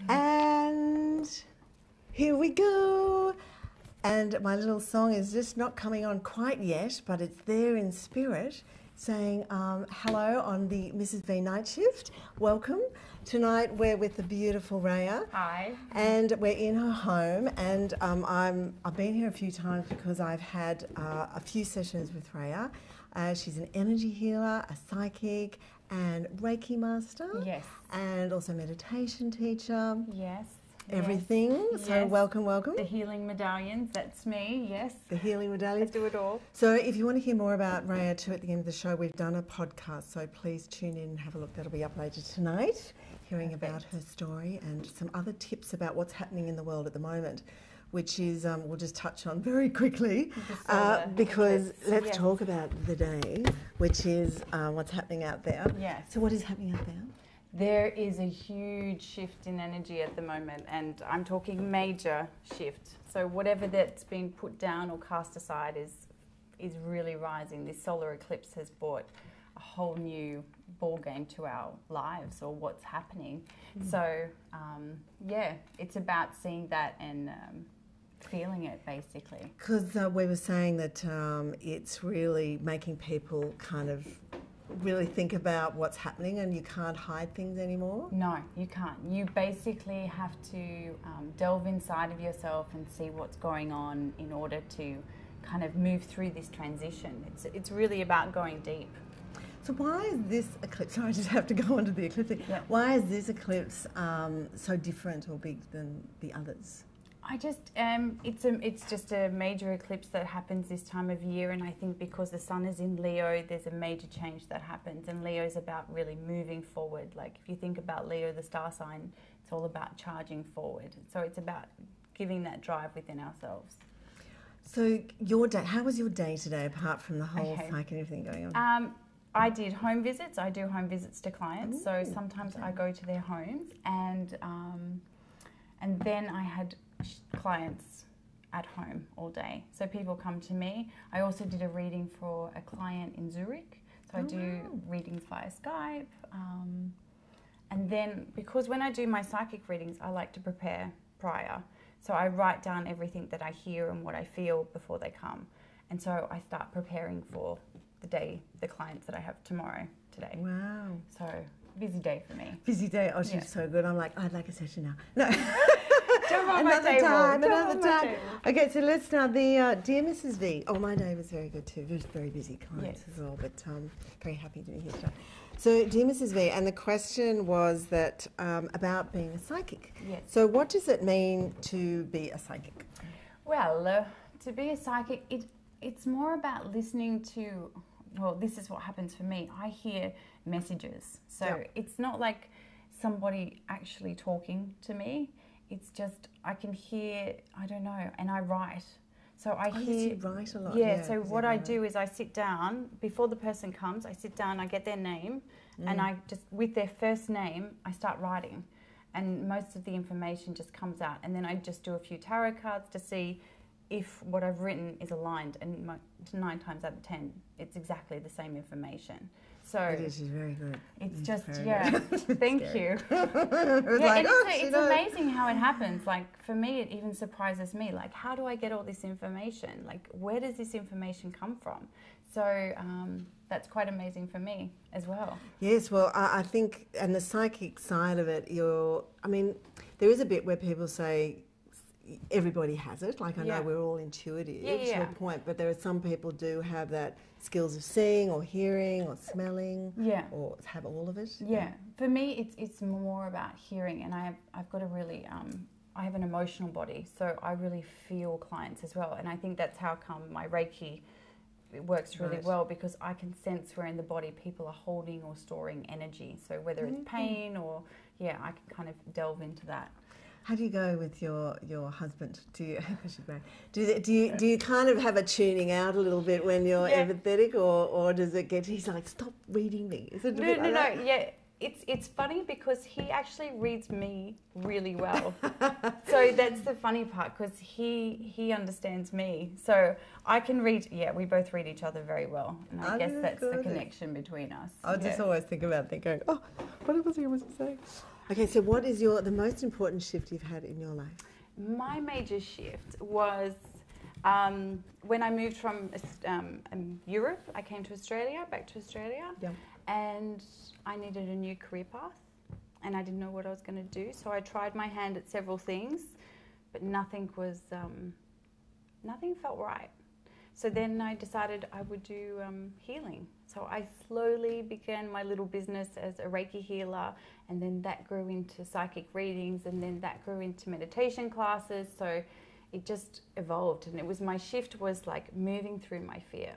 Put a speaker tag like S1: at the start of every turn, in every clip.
S1: And here we go. And my little song is just not coming on quite yet, but it's there in spirit, saying hello on the Mrs. V night shift. Welcome. Tonight we're with the beautiful Reaya.
S2: Hi.
S1: And we're in her home, and I've been here a few times because I've had a few sessions with Reaya. She's an energy healer, a psychic, and Reiki Master.
S2: Yes.
S1: And also meditation teacher.
S2: Yes.
S1: Everything.
S2: Yes.
S1: So welcome, welcome.
S2: The healing medallions, that's me, yes.
S1: The healing medallions.
S2: I do it all.
S1: So if you want to hear more about Reaya too at the end of the show, we've done a podcast, so please tune in and have a look. That'll be uploaded tonight, hearing about her story and some other tips about what's happening in the world at the moment, which is, we'll just touch on very quickly, because let's talk about the day, which is what's happening out there.
S2: Yes.
S1: So what is happening out there?
S2: There is a huge shift in energy at the moment, and I'm talking major shift. So whatever that's been put down or cast aside is really rising. This solar eclipse has brought a whole new ball game to our lives, or what's happening. So yeah, it's about seeing that and feeling it, basically.
S1: Because we were saying that it's really making people kind of really think about what's happening, and you can't hide things anymore.
S2: No, you can't. You basically have to delve inside of yourself and see what's going on in order to kind of move through this transition. It's really about going deep.
S1: So why is this eclipse, sorry, I just have to go on to the eclipse thing.
S2: Yep.
S1: Why is this eclipse so different or big than the others?
S2: I just, it's just a major eclipse that happens this time of year, and I think because the sun is in Leo, there's a major change that happens, and Leo's about really moving forward. Like if you think about Leo, the star sign, it's all about charging forward. So it's about giving that drive within ourselves.
S1: So your day, how was your day today, apart from the whole psych and everything going on?
S2: I did home visits. I do home visits to clients. So sometimes I go to their homes, and then I had clients at home all day. So people come to me. I also did a reading for a client in Zurich. So I do readings via Skype. And then, because when I do my psychic readings, I like to prepare prior. So I write down everything that I hear and what I feel before they come. And so I start preparing for the day, the clients that I have today.
S1: Wow.
S2: So busy day for me.
S1: Busy day. Oh, she's so good. I'm like, I'd like a session now. No.
S2: Another time.
S1: Okay, so let's start the Dear Mrs. V. Oh, my day was very good too. It was very busy clients as well, but very happy to be here today. So, Dear Mrs. V, and the question was that about being a psychic.
S2: Yes.
S1: So, what does it mean to be a psychic?
S2: Well, to be a psychic, it's more about listening to. Well, this is what happens for me. I hear messages, so it's not like somebody actually talking to me. It's just, I can hear, I don't know, and I write. So I hear...
S1: Yes, you write a lot.
S2: Yeah, so what I do is I sit down, before the person comes, I sit down, I get their name, and I just, with their first name, I start writing. And most of the information just comes out. And then I just do a few tarot cards to see if what I've written is aligned. And 9 times out of 10, it's exactly the same information. So
S1: it is, she's very good.
S2: It's just, thank you.
S1: It's
S2: amazing how it happens. Like, for me, it even surprises me. Like, how do I get all this information? Like, where does this information come from? So that's quite amazing for me as well.
S1: Yes, well, I think, and the psychic side of it, there is a bit where people say, everybody has it. Like, I know we're all intuitive to a point, but there are some people do have that skills of seeing or hearing or smelling, or have all of it.
S2: Yeah, for me, it's more about hearing, and I've got a really I have an emotional body, so I really feel clients as well, and I think that's how come my Reiki works really well, because I can sense where in the body people are holding or storing energy. So whether it's pain or I can kind of delve into that.
S1: How do you go with your husband? Do you kind of have a tuning out a little bit when you're empathetic, or does it get, he's like, stop reading me? Is it
S2: no. Yeah, it's funny because he actually reads me really well. So that's the funny part, because he understands me. So I can read. Yeah, we both read each other very well, and I guess that's the connection between us.
S1: I just always think about that, going, oh, what was he supposed to say? Okay, so what is the most important shift you've had in your life?
S2: My major shift was when I moved from Europe. I came to Australia, back to Australia, and I needed a new career path, and I didn't know what I was going to do. So I tried my hand at several things, but nothing felt right. So then I decided I would do healing. So I slowly began my little business as a Reiki healer, and then that grew into psychic readings, and then that grew into meditation classes. So it just evolved, and my shift was like moving through my fear.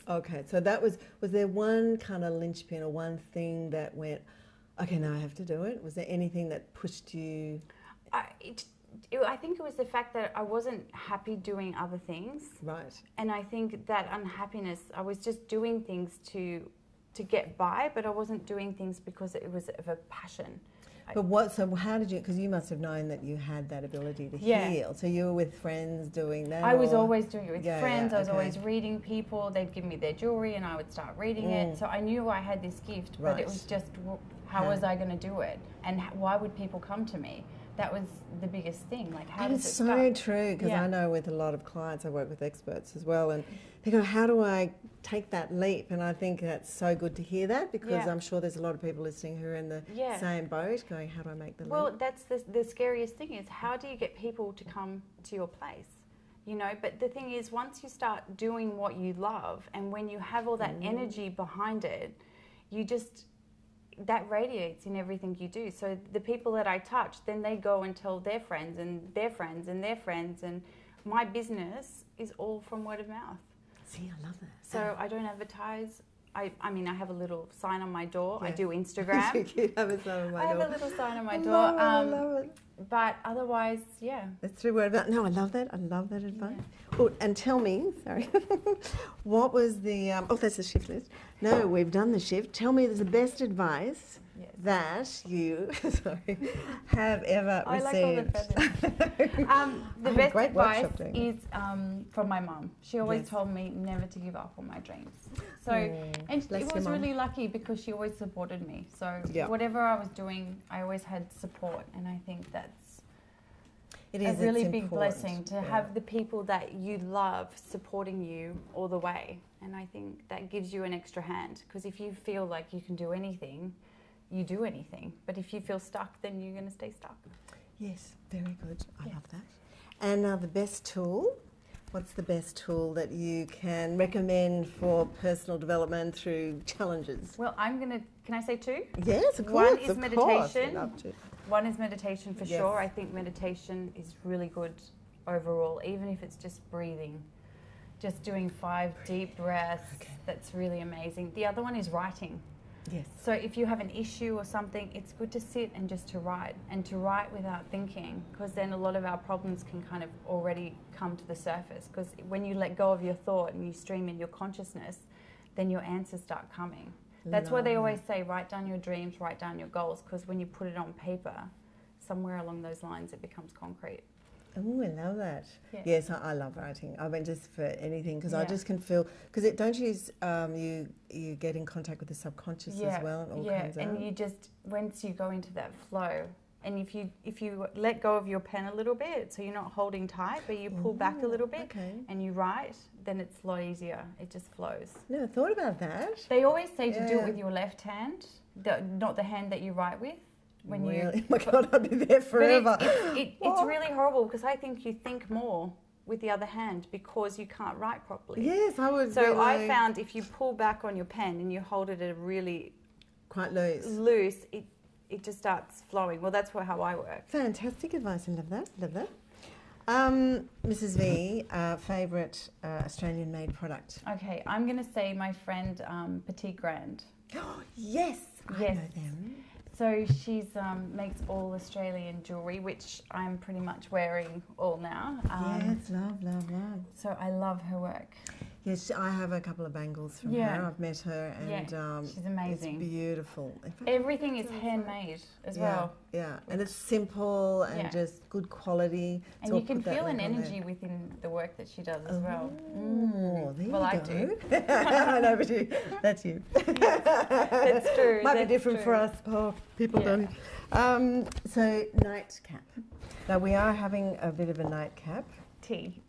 S1: Okay, so that was there one kind of linchpin or one thing that went, okay, now I have to do it? Was there anything that pushed you?
S2: I think it was the fact that I wasn't happy doing other things. Right. And I think that unhappiness, I was just doing things to get by, but I wasn't doing things because it was of a passion.
S1: So how did you, because you must have known that you had that ability to heal. So you were with friends doing that?
S2: I was always doing it with friends. I was always reading people. They'd give me their jewelry and I would start reading it. So I knew I had this gift, but it was just, how was I going to do it? And why would people come to me? That was the biggest thing. Like, how does it start?
S1: That is so true, because I know with a lot of clients, I work with experts as well, and they go, how do I take that leap? And I think that's so good to hear that, because I'm sure there's a lot of people listening who are in the same boat going, how do I make the leap?
S2: Well, that's the scariest thing, is how do you get people to come to your place? You know, but the thing is, once you start doing what you love, and when you have all that energy behind it, that radiates in everything you do. So the people that I touch, then they go and tell their friends and their friends and their friends, and my business is all from word of mouth.
S1: See, I love that.
S2: So I don't advertise. I mean, I have a little sign on my door. I do Instagram.
S1: I have a sign on my door.
S2: I have a little sign on my door.
S1: I love it.
S2: But otherwise,
S1: That's through word of mouth. No, I love that. I love that advice. Oh, and tell me, sorry, what was the, that's the shift list. No, we've done the shift. Tell me the best advice that you, have ever received.
S2: I like all the feathers. The best advice is from my mum. She always told me never to give up on my dreams. So, and it was really lucky because she always supported me. So whatever I was doing, I always had support, and I think that's a really big blessing to have the people that you love supporting you all the way. And I think that gives you an extra hand, because if you feel like you can do anything, you do anything. But if you feel stuck, then you're going to stay stuck.
S1: Yes, very good. I love that. And the best tool? What's the best tool that you can recommend for personal development through challenges?
S2: Well, can I say two?
S1: Yes, of course.
S2: One is meditation. One is meditation for sure. I think meditation is really good overall, even if it's just breathing. Just doing 5 deep breaths, that's really amazing. The other one is writing. Yes. So if you have an issue or something, it's good to sit and just to write, and to write without thinking, because then a lot of our problems can kind of already come to the surface, because when you let go of your thought and you stream in your consciousness, then your answers start coming. That's why they always say write down your dreams, write down your goals, because when you put it on paper, somewhere along those lines it becomes concrete.
S1: Oh, I love that. Yeah. Yes, I love writing. I mean, just for anything, because I just can feel, because don't you get in contact with the subconscious as well, and all comes out.
S2: And you just, once you go into that flow, and if you let go of your pen a little bit, so you're not holding tight, but you pull back a little bit and you write, then it's a lot easier. It just flows.
S1: Never thought about that.
S2: They always say to do it with your left hand, not the hand that you write with. When
S1: really? Oh my God, I'd be there forever.
S2: It's really horrible, because I think you think more with the other hand because you can't write properly.
S1: Yes, I would.
S2: So I found if you pull back on your pen and you hold it at a really
S1: quite loose,
S2: it just starts flowing. Well, that's how I work.
S1: Fantastic advice. I love that. Love that. Mrs. V, favourite Australian-made product?
S2: Okay, I'm going to say my friend Petite Grand.
S1: Yes, I know them.
S2: So she's makes all Australian jewellery, which I'm pretty much wearing all now.
S1: Yes, love.
S2: So I love her work.
S1: Yes, I have a couple of bangles from her. I've met her, and
S2: she's amazing.
S1: It's beautiful. In fact,
S2: everything is handmade as well.
S1: Yeah, and it's simple and just good quality.
S2: And
S1: so
S2: you can feel an energy within the work that she does as well.
S1: There
S2: well,
S1: you
S2: I do.
S1: I know, but that's you.
S2: That's true.
S1: Might be different for us. Oh, people don't. So nightcap. Now we are having a bit of a nightcap. Tea.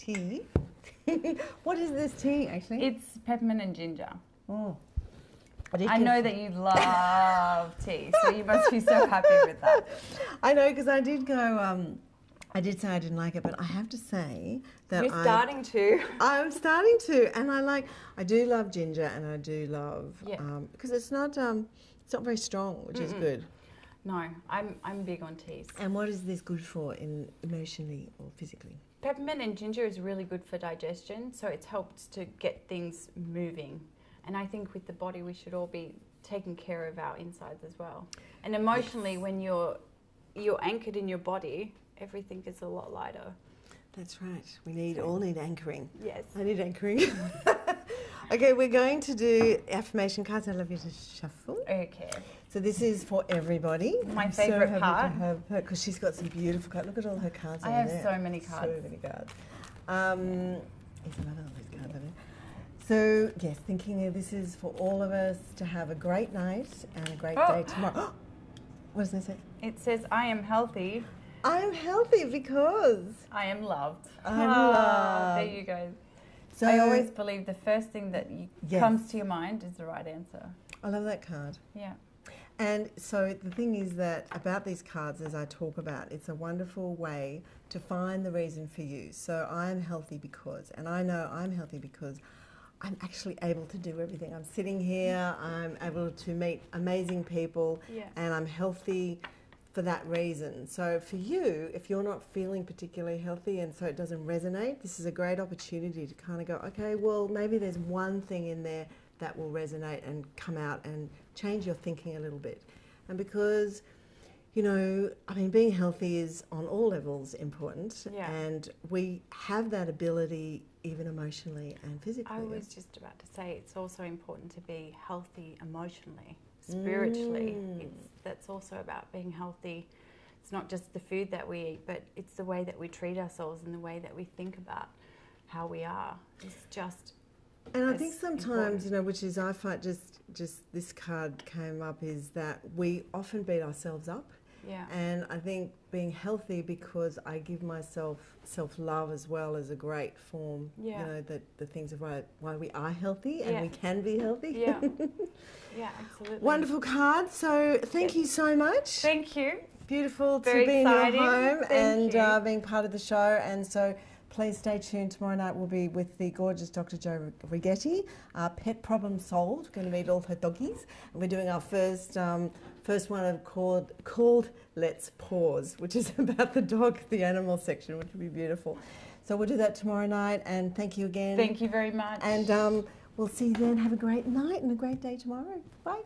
S1: What is this tea, actually?
S2: It's peppermint and ginger.
S1: Oh.
S2: I know that you love tea, so you must be so happy with that.
S1: I know, because I did go, I did say I didn't like it, but I have to say that
S2: You're starting to.
S1: I'm starting to, and I do love ginger, and I do love, because it's not very strong, which is good.
S2: No, I'm big on teas.
S1: And what is this good for emotionally or physically?
S2: Peppermint and ginger is really good for digestion, so it's helped to get things moving. And I think with the body, we should all be taking care of our insides as well. And emotionally, when you're anchored in your body, everything is a lot lighter.
S1: That's right. We all need anchoring.
S2: Yes.
S1: I need anchoring. Okay, we're going to do affirmation cards. I'd love you to shuffle.
S2: Okay.
S1: So this is for everybody.
S2: My favourite part.
S1: Because she's got some beautiful cards. Look at all her cards.
S2: I have so many cards.
S1: So many cards. Here's another one of these cards. So yes, thinking this is for all of us to have a great night and a great day tomorrow. What does that say?
S2: It says, I am healthy.
S1: I'm healthy because
S2: I am loved.
S1: I'm loved.
S2: There you go.
S1: So
S2: I always believe the first thing that comes to your mind is the right answer.
S1: I love that card.
S2: Yeah.
S1: And so the thing is that about these cards, as I talk about, it's a wonderful way to find the reason for you. So I'm healthy because, and I know I'm healthy because I'm actually able to do everything. I'm sitting here, I'm able to meet amazing people, and I'm healthy for that reason. So for you, if you're not feeling particularly healthy and so it doesn't resonate, this is a great opportunity to kind of go, okay, well, maybe there's one thing in there that will resonate and come out and change your thinking a little bit. And because, you know, I mean, being healthy is on all levels important, and we have that ability even emotionally and physically.
S2: I was just about to say it's also important to be healthy emotionally, spiritually. That's also about being healthy. It's not just the food that we eat, but it's the way that we treat ourselves and the way that we think about how we are. It's just
S1: And I think sometimes, you know, which is I find just this card came up, is that we often beat ourselves up.
S2: Yeah.
S1: And I think being healthy, because I give myself self-love as well as a great form, you know, the things of why we are healthy and we can be healthy.
S2: Yeah. Yeah, absolutely.
S1: Wonderful card. So thank you so much.
S2: Thank you.
S1: Beautiful
S2: Very
S1: to be in your
S2: exciting.
S1: home
S2: Thank
S1: and being part of the show. And so please stay tuned. Tomorrow night we'll be with the gorgeous Dr. Jo Righetti. Pet problem solved. Going to meet all her doggies. And we're doing our first one called Let's Pause, which is about the dog, the animal section, which will be beautiful. So we'll do that tomorrow night. And thank you again.
S2: Thank you very much.
S1: And we'll see you then. Have a great night and a great day tomorrow. Bye.